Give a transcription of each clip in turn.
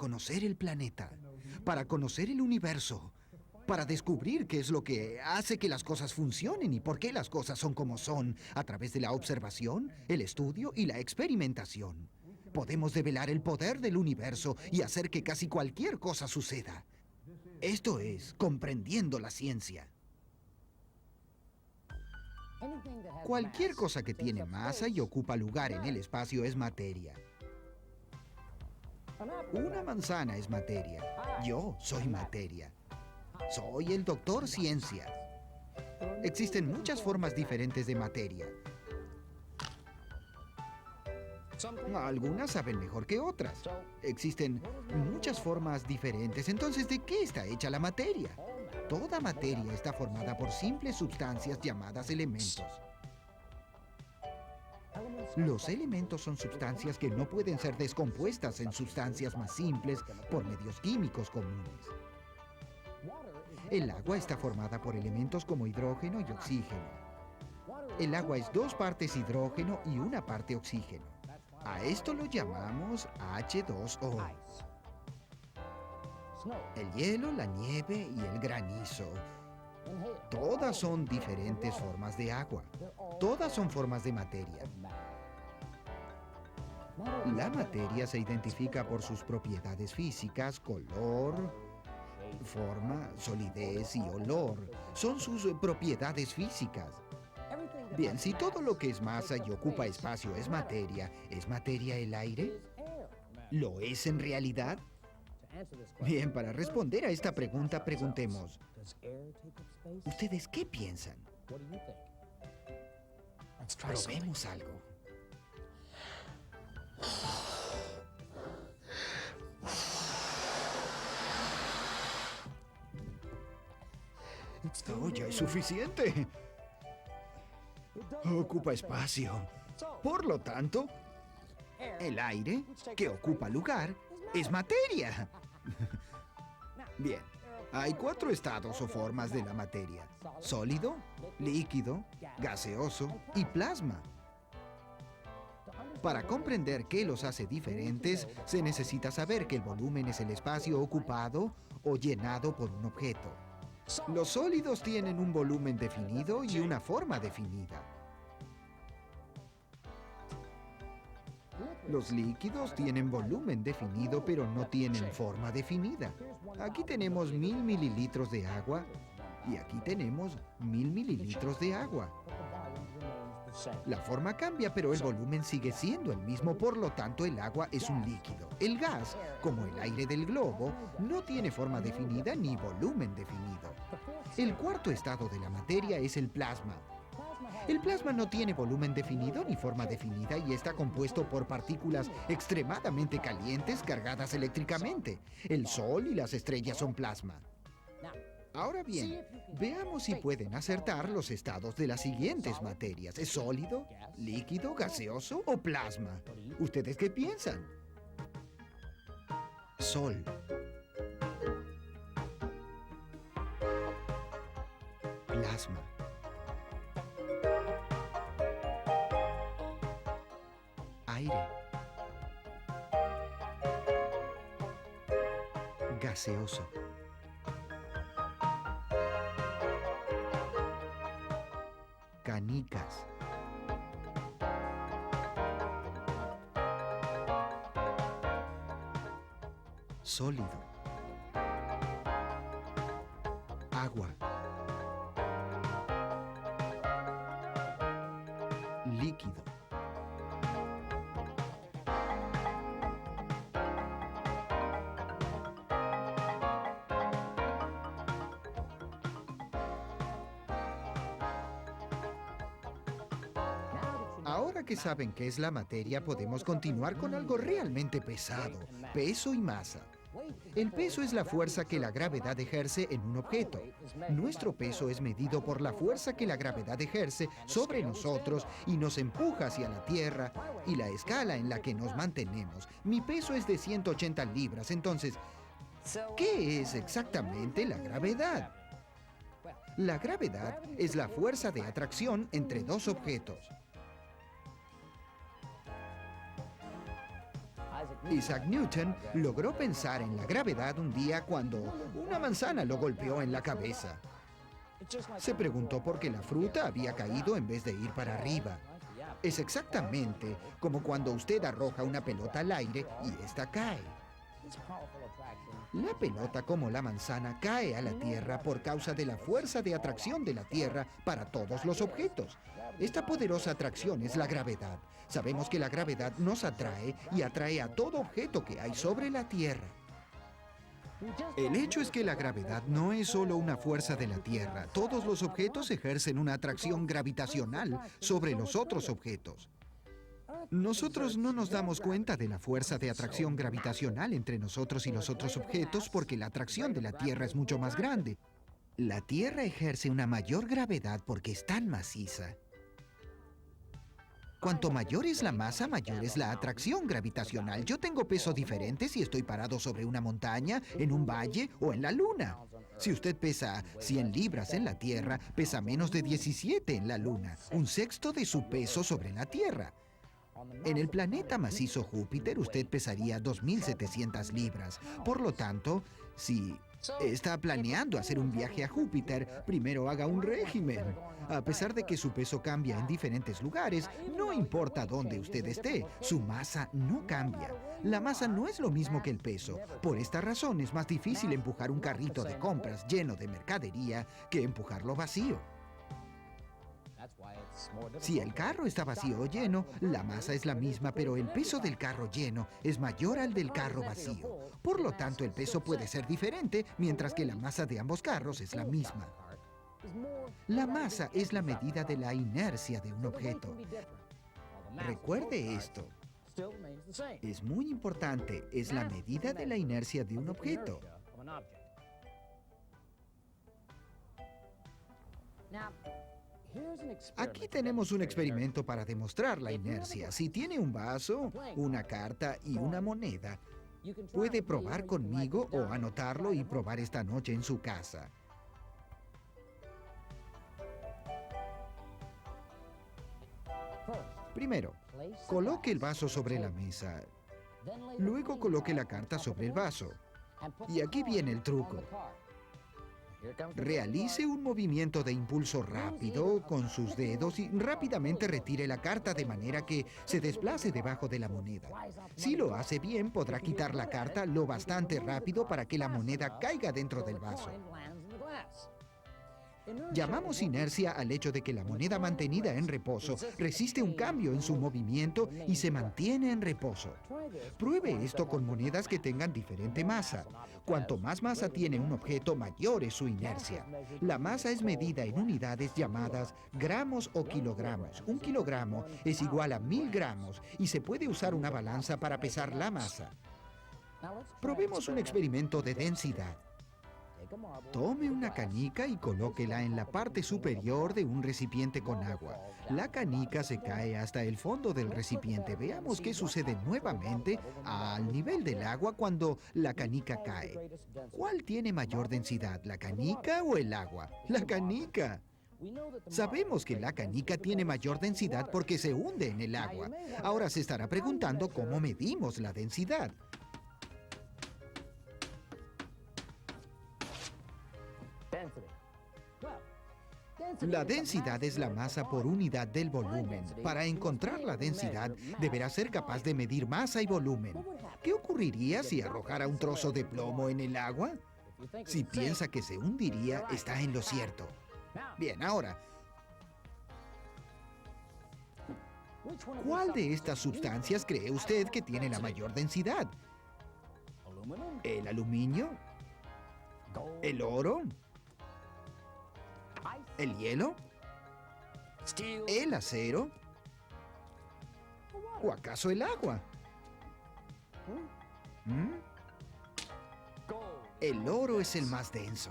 conocer el planeta, para conocer el universo, para descubrir qué es lo que hace que las cosas funcionen y por qué las cosas son como son, a través de la observación, el estudio y la experimentación. Podemos develar el poder del universo y hacer que casi cualquier cosa suceda. Esto es comprendiendo la ciencia. Cualquier cosa que tiene masa y ocupa lugar en el espacio es materia. Una manzana es materia. Yo soy materia. Soy el doctor Ciencia. Existen muchas formas diferentes de materia. Algunas saben mejor que otras. Existen muchas formas diferentes. Entonces, ¿de qué está hecha la materia? Toda materia está formada por simples sustancias llamadas elementos. Los elementos son sustancias que no pueden ser descompuestas en sustancias más simples por medios químicos comunes. El agua está formada por elementos como hidrógeno y oxígeno. El agua es 2 partes hidrógeno y 1 parte oxígeno. A esto lo llamamos H2O. El hielo, la nieve y el granizo. Todas son diferentes formas de agua. Todas son formas de materia. La materia se identifica por sus propiedades físicas, color, forma, solidez y olor. Son sus propiedades físicas. Bien, si todo lo que es masa y ocupa espacio es materia el aire? ¿Lo es en realidad? Bien, para responder a esta pregunta, preguntemos, ¿ustedes qué piensan? Probemos algo. Oh, ya es suficiente. Ocupa espacio. Por lo tanto, el aire, que ocupa lugar, es materia. Bien, hay 4 estados o formas de la materia: sólido, líquido, gaseoso y plasma. Para comprender qué los hace diferentes, se necesita saber que el volumen es el espacio ocupado o llenado por un objeto. Los sólidos tienen un volumen definido y una forma definida. Los líquidos tienen volumen definido, pero no tienen forma definida. Aquí tenemos 1000 mililitros de agua y aquí tenemos 1000 mililitros de agua. La forma cambia, pero el volumen sigue siendo el mismo, por lo tanto el agua es un líquido. El gas, como el aire del globo, no tiene forma definida ni volumen definido. El 4º estado de la materia es el plasma. El plasma no tiene volumen definido ni forma definida y está compuesto por partículas extremadamente calientes cargadas eléctricamente. El Sol y las estrellas son plasma. Ahora bien, veamos si pueden acertar los estados de las siguientes materias. ¿Es sólido, líquido, gaseoso o plasma? ¿Ustedes qué piensan? Sol. Plasma. Aire. Gaseoso. Canicas. Sólido. Agua. Líquido. Ahora que saben qué es la materia, podemos continuar con algo realmente pesado: peso y masa. El peso es la fuerza que la gravedad ejerce en un objeto. Nuestro peso es medido por la fuerza que la gravedad ejerce sobre nosotros y nos empuja hacia la Tierra y la escala en la que nos mantenemos. Mi peso es de 180 libras, entonces, ¿qué es exactamente la gravedad? La gravedad es la fuerza de atracción entre 2 objetos. Isaac Newton logró pensar en la gravedad un día cuando una manzana lo golpeó en la cabeza. Se preguntó por qué la fruta había caído en vez de ir para arriba. Es exactamente como cuando usted arroja una pelota al aire y ésta cae. La pelota, como la manzana, cae a la Tierra por causa de la fuerza de atracción de la Tierra para todos los objetos. Esta poderosa atracción es la gravedad. Sabemos que la gravedad nos atrae y atrae a todo objeto que hay sobre la Tierra. El hecho es que la gravedad no es solo una fuerza de la Tierra. Todos los objetos ejercen una atracción gravitacional sobre los otros objetos. Nosotros no nos damos cuenta de la fuerza de atracción gravitacional entre nosotros y los otros objetos porque la atracción de la Tierra es mucho más grande. La Tierra ejerce una mayor gravedad porque es tan maciza. Cuanto mayor es la masa, mayor es la atracción gravitacional. Yo tengo peso diferente si estoy parado sobre una montaña, en un valle o en la luna. Si usted pesa 100 libras en la Tierra, pesa menos de 17 en la luna, un sexto de su peso sobre la Tierra. En el planeta macizo Júpiter, usted pesaría 2.700 libras. Por lo tanto, si está planeando hacer un viaje a Júpiter, primero haga un régimen. A pesar de que su peso cambia en diferentes lugares, no importa dónde usted esté, su masa no cambia. La masa no es lo mismo que el peso. Por esta razón es más difícil empujar un carrito de compras lleno de mercadería que empujarlo vacío. Si el carro está vacío o lleno, la masa es la misma, pero el peso del carro lleno es mayor al del carro vacío. Por lo tanto, el peso puede ser diferente, mientras que la masa de ambos carros es la misma. La masa es la medida de la inercia de un objeto. Recuerde esto. Es muy importante, es la medida de la inercia de un objeto. Aquí tenemos un experimento para demostrar la inercia. Si tiene un vaso, una carta y una moneda, puede probar conmigo o anotarlo y probar esta noche en su casa. Primero, coloque el vaso sobre la mesa. Luego coloque la carta sobre el vaso. Y aquí viene el truco. Realice un movimiento de impulso rápido con sus dedos y rápidamente retire la carta de manera que se desplace debajo de la moneda. Si lo hace bien, podrá quitar la carta lo bastante rápido para que la moneda caiga dentro del vaso. Llamamos inercia al hecho de que la moneda mantenida en reposo resiste un cambio en su movimiento y se mantiene en reposo. Pruebe esto con monedas que tengan diferente masa. Cuanto más masa tiene un objeto, mayor es su inercia. La masa es medida en unidades llamadas gramos o kilogramos. Un kilogramo es igual a 1000 gramos y se puede usar una balanza para pesar la masa. Probemos un experimento de densidad. Tome una canica y colóquela en la parte superior de un recipiente con agua. La canica se cae hasta el fondo del recipiente. Veamos qué sucede nuevamente al nivel del agua cuando la canica cae. ¿Cuál tiene mayor densidad, la canica o el agua? ¡La canica! Sabemos que la canica tiene mayor densidad porque se hunde en el agua. Ahora se estará preguntando cómo medimos la densidad. La densidad es la masa por unidad del volumen. Para encontrar la densidad, deberá ser capaz de medir masa y volumen. ¿Qué ocurriría si arrojara un trozo de plomo en el agua? Si piensa que se hundiría, está en lo cierto. Bien, ahora, ¿cuál de estas sustancias cree usted que tiene la mayor densidad? ¿El aluminio? ¿El oro? ¿El hielo? ¿El acero? ¿O acaso el agua? El oro es el más denso.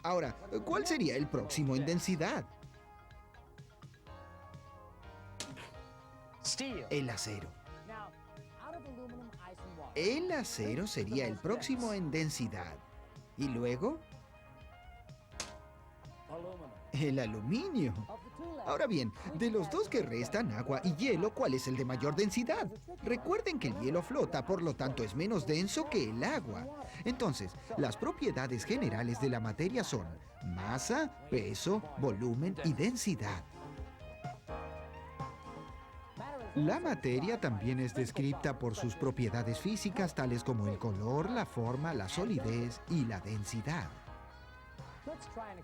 Ahora, ¿cuál sería el próximo en densidad? El acero. El acero sería el próximo en densidad. ¿Y luego? El aluminio. Ahora bien, de los dos que restan, agua y hielo, ¿cuál es el de mayor densidad? Recuerden que el hielo flota, por lo tanto es menos denso que el agua. Entonces, las propiedades generales de la materia son masa, peso, volumen y densidad. La materia también es descrita por sus propiedades físicas tales como el color, la forma, la solidez y la densidad.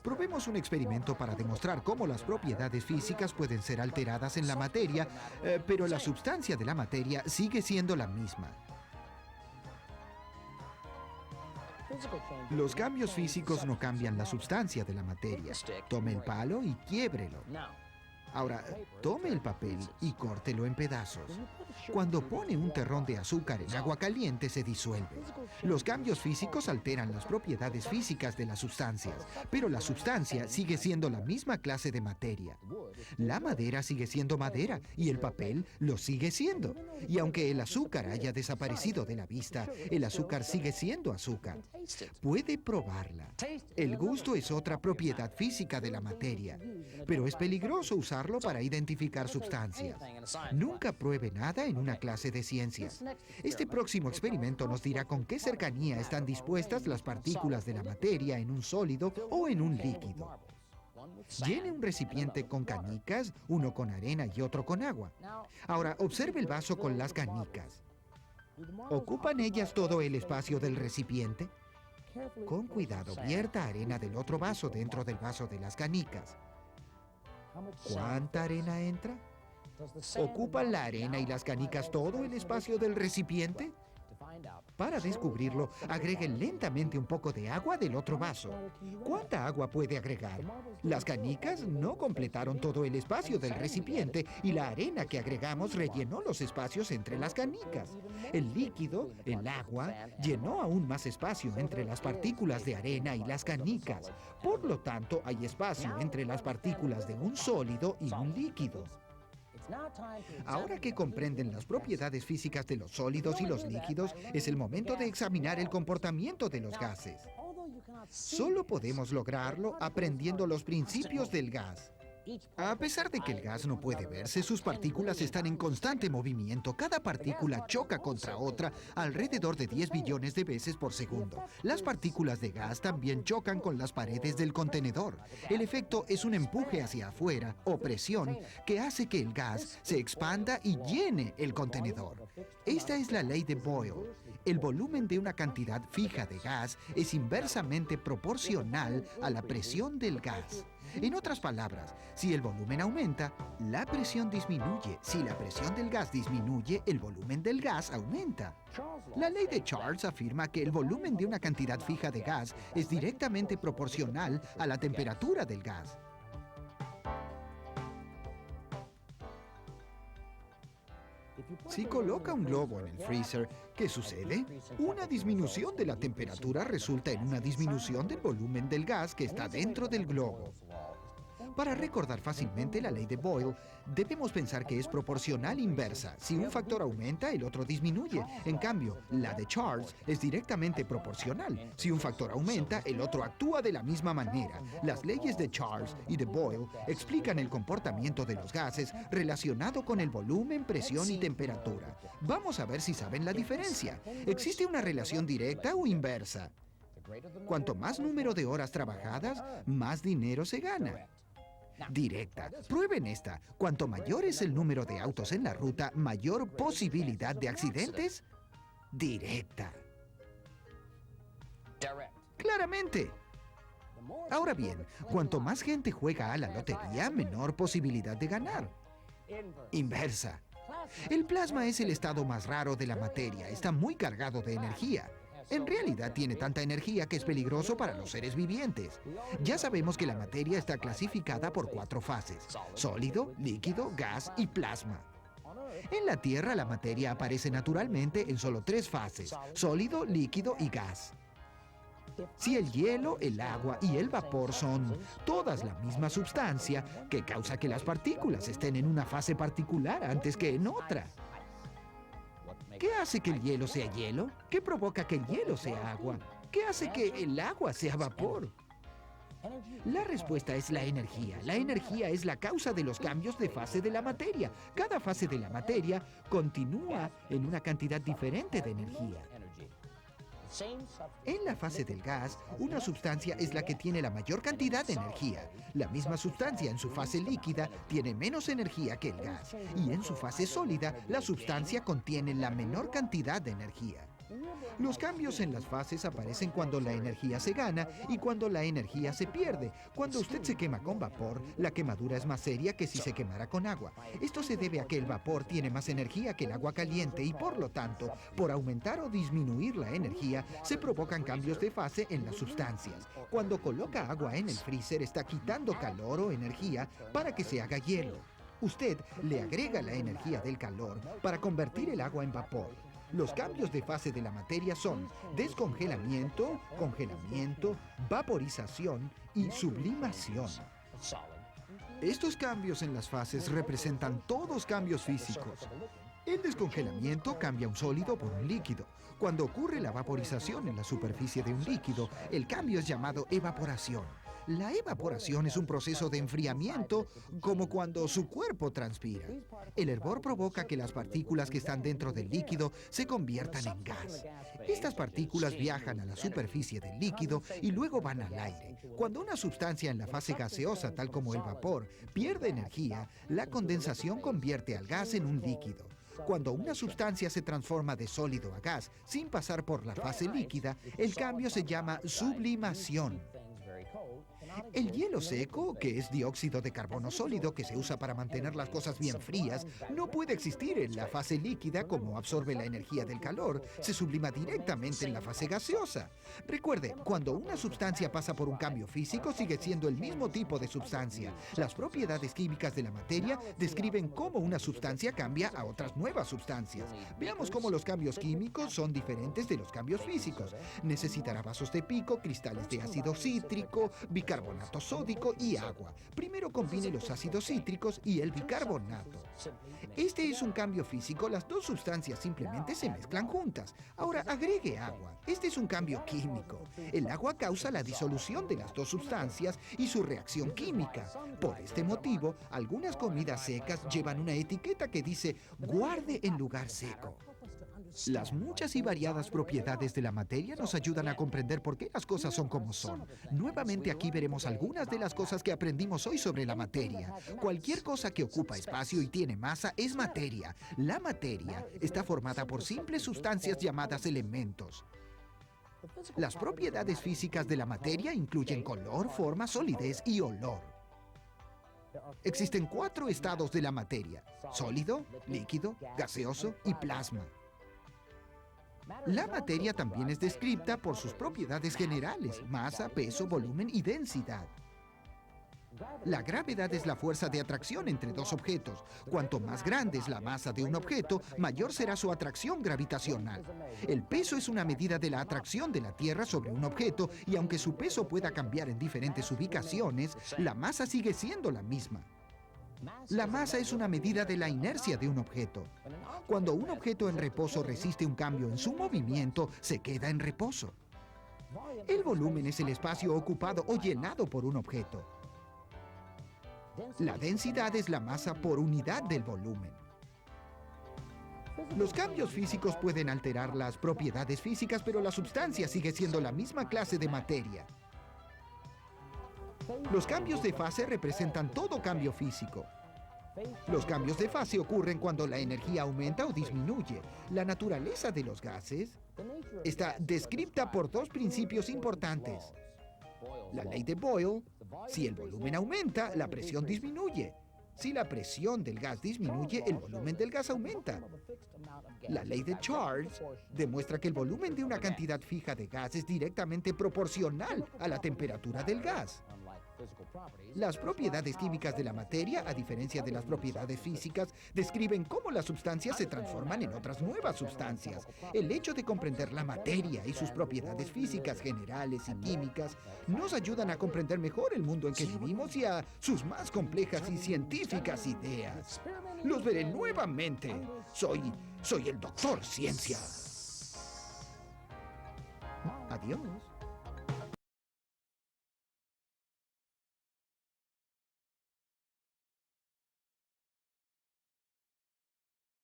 Probemos un experimento para demostrar cómo las propiedades físicas pueden ser alteradas en la materia, pero la sustancia de la materia sigue siendo la misma. Los cambios físicos no cambian la sustancia de la materia. Tome el palo y quiébrelo. Ahora, tome el papel y córtelo en pedazos. Cuando pone un terrón de azúcar en agua caliente, se disuelve. Los cambios físicos alteran las propiedades físicas de las sustancias, pero la sustancia sigue siendo la misma clase de materia. La madera sigue siendo madera y el papel lo sigue siendo. Y aunque el azúcar haya desaparecido de la vista, el azúcar sigue siendo azúcar. Puede probarla. El gusto es otra propiedad física de la materia, pero es peligroso usarlo para identificar sustancias. Nunca pruebe nada en una clase de ciencias. Este próximo experimento nos dirá con qué cercanía están dispuestas las partículas de la materia en un sólido o en un líquido. Llene un recipiente con canicas, uno con arena y otro con agua. Ahora, observe el vaso con las canicas. ¿Ocupan ellas todo el espacio del recipiente? Con cuidado, vierta arena del otro vaso dentro del vaso de las canicas. ¿Cuánta arena entra? ¿Ocupan la arena y las canicas todo el espacio del recipiente? Para descubrirlo, agreguen lentamente un poco de agua del otro vaso. ¿Cuánta agua puede agregar? Las canicas no completaron todo el espacio del recipiente y la arena que agregamos rellenó los espacios entre las canicas. El líquido, el agua, llenó aún más espacio entre las partículas de arena y las canicas. Por lo tanto, hay espacio entre las partículas de un sólido y un líquido. Ahora que comprenden las propiedades físicas de los sólidos y los líquidos, es el momento de examinar el comportamiento de los gases. Solo podemos lograrlo aprendiendo los principios del gas. A pesar de que el gas no puede verse, sus partículas están en constante movimiento. Cada partícula choca contra otra alrededor de 10 billones de veces por segundo. Las partículas de gas también chocan con las paredes del contenedor. El efecto es un empuje hacia afuera, o presión, que hace que el gas se expanda y llene el contenedor. Esta es la ley de Boyle. El volumen de una cantidad fija de gas es inversamente proporcional a la presión del gas. En otras palabras, si el volumen aumenta, la presión disminuye. Si la presión del gas disminuye, el volumen del gas aumenta. La ley de Charles afirma que el volumen de una cantidad fija de gas es directamente proporcional a la temperatura del gas. Si coloca un globo en el freezer, ¿qué sucede? Una disminución de la temperatura resulta en una disminución del volumen del gas que está dentro del globo. Para recordar fácilmente la ley de Boyle, debemos pensar que es proporcional inversa. Si un factor aumenta, el otro disminuye. En cambio, la de Charles es directamente proporcional. Si un factor aumenta, el otro actúa de la misma manera. Las leyes de Charles y de Boyle explican el comportamiento de los gases relacionado con el volumen, presión y temperatura. Vamos a ver si saben la diferencia. ¿Existe una relación directa o inversa? Cuanto más número de horas trabajadas, más dinero se gana. Directa. Prueben esta. Cuanto mayor es el número de autos en la ruta, mayor posibilidad de accidentes. Directa. Claramente. Ahora bien, cuanto más gente juega a la lotería, menor posibilidad de ganar. Inversa. El plasma es el estado más raro de la materia. Está muy cargado de energía. En realidad tiene tanta energía que es peligroso para los seres vivientes. Ya sabemos que la materia está clasificada por 4 fases: sólido, líquido, gas y plasma. En la Tierra la materia aparece naturalmente en solo 3 fases: sólido, líquido y gas. Si el hielo, el agua y el vapor son todas la misma sustancia, ¿qué causa que las partículas estén en una fase particular antes que en otra? ¿Qué hace que el hielo sea hielo? ¿Qué provoca que el hielo sea agua? ¿Qué hace que el agua sea vapor? La respuesta es la energía. La energía es la causa de los cambios de fase de la materia. Cada fase de la materia continúa en una cantidad diferente de energía. En la fase del gas, una sustancia es la que tiene la mayor cantidad de energía. La misma sustancia en su fase líquida tiene menos energía que el gas. Y en su fase sólida, la sustancia contiene la menor cantidad de energía. Los cambios en las fases aparecen cuando la energía se gana y cuando la energía se pierde. Cuando usted se quema con vapor, la quemadura es más seria que si se quemara con agua. Esto se debe a que el vapor tiene más energía que el agua caliente y por lo tanto, por aumentar o disminuir la energía, se provocan cambios de fase en las sustancias. Cuando coloca agua en el freezer, está quitando calor o energía para que se haga hielo. Usted le agrega la energía del calor para convertir el agua en vapor. Los cambios de fase de la materia son descongelamiento, congelamiento, vaporización y sublimación. Estos cambios en las fases representan todos cambios físicos. El descongelamiento cambia un sólido por un líquido. Cuando ocurre la vaporización en la superficie de un líquido, el cambio es llamado evaporación. La evaporación es un proceso de enfriamiento, como cuando su cuerpo transpira. El hervor provoca que las partículas que están dentro del líquido se conviertan en gas. Estas partículas viajan a la superficie del líquido y luego van al aire. Cuando una sustancia en la fase gaseosa, tal como el vapor, pierde energía, la condensación convierte al gas en un líquido. Cuando una sustancia se transforma de sólido a gas sin pasar por la fase líquida, el cambio se llama sublimación. El hielo seco, que es dióxido de carbono sólido que se usa para mantener las cosas bien frías, no puede existir en la fase líquida como absorbe la energía del calor. Se sublima directamente en la fase gaseosa. Recuerde, cuando una sustancia pasa por un cambio físico, sigue siendo el mismo tipo de sustancia. Las propiedades químicas de la materia describen cómo una sustancia cambia a otras nuevas sustancias. Veamos cómo los cambios químicos son diferentes de los cambios físicos. Necesitará vasos de pico, cristales de ácido cítrico, bicarbonato sódico y agua. Primero combine los ácidos cítricos y el bicarbonato. Este es un cambio físico, las dos sustancias simplemente se mezclan juntas. Ahora agregue agua. Este es un cambio químico. El agua causa la disolución de las dos sustancias y su reacción química. Por este motivo, algunas comidas secas llevan una etiqueta que dice "guarde en lugar seco". Las muchas y variadas propiedades de la materia nos ayudan a comprender por qué las cosas son como son. Nuevamente aquí veremos algunas de las cosas que aprendimos hoy sobre la materia. Cualquier cosa que ocupa espacio y tiene masa es materia. La materia está formada por simples sustancias llamadas elementos. Las propiedades físicas de la materia incluyen color, forma, solidez y olor. Existen 4 estados de la materia: sólido, líquido, gaseoso y plasma. La materia también es descrita por sus propiedades generales: masa, peso, volumen y densidad. La gravedad es la fuerza de atracción entre dos objetos. Cuanto más grande es la masa de un objeto, mayor será su atracción gravitacional. El peso es una medida de la atracción de la Tierra sobre un objeto, y aunque su peso pueda cambiar en diferentes ubicaciones, la masa sigue siendo la misma. La masa es una medida de la inercia de un objeto. Cuando un objeto en reposo resiste un cambio en su movimiento, se queda en reposo. El volumen es el espacio ocupado o llenado por un objeto. La densidad es la masa por unidad del volumen. Los cambios físicos pueden alterar las propiedades físicas, pero la sustancia sigue siendo la misma clase de materia. Los cambios de fase representan todo cambio físico. Los cambios de fase ocurren cuando la energía aumenta o disminuye. La naturaleza de los gases está descrita por 2 principios importantes. La ley de Boyle: si el volumen aumenta, la presión disminuye. Si la presión del gas disminuye, el volumen del gas aumenta. La ley de Charles demuestra que el volumen de una cantidad fija de gas es directamente proporcional a la temperatura del gas. Las propiedades químicas de la materia, a diferencia de las propiedades físicas, describen cómo las sustancias se transforman en otras nuevas sustancias. El hecho de comprender la materia y sus propiedades físicas generales y químicas nos ayudan a comprender mejor el mundo en que vivimos y a sus más complejas y científicas ideas. Los veré nuevamente. Soy el Doctor Ciencia. Adiós.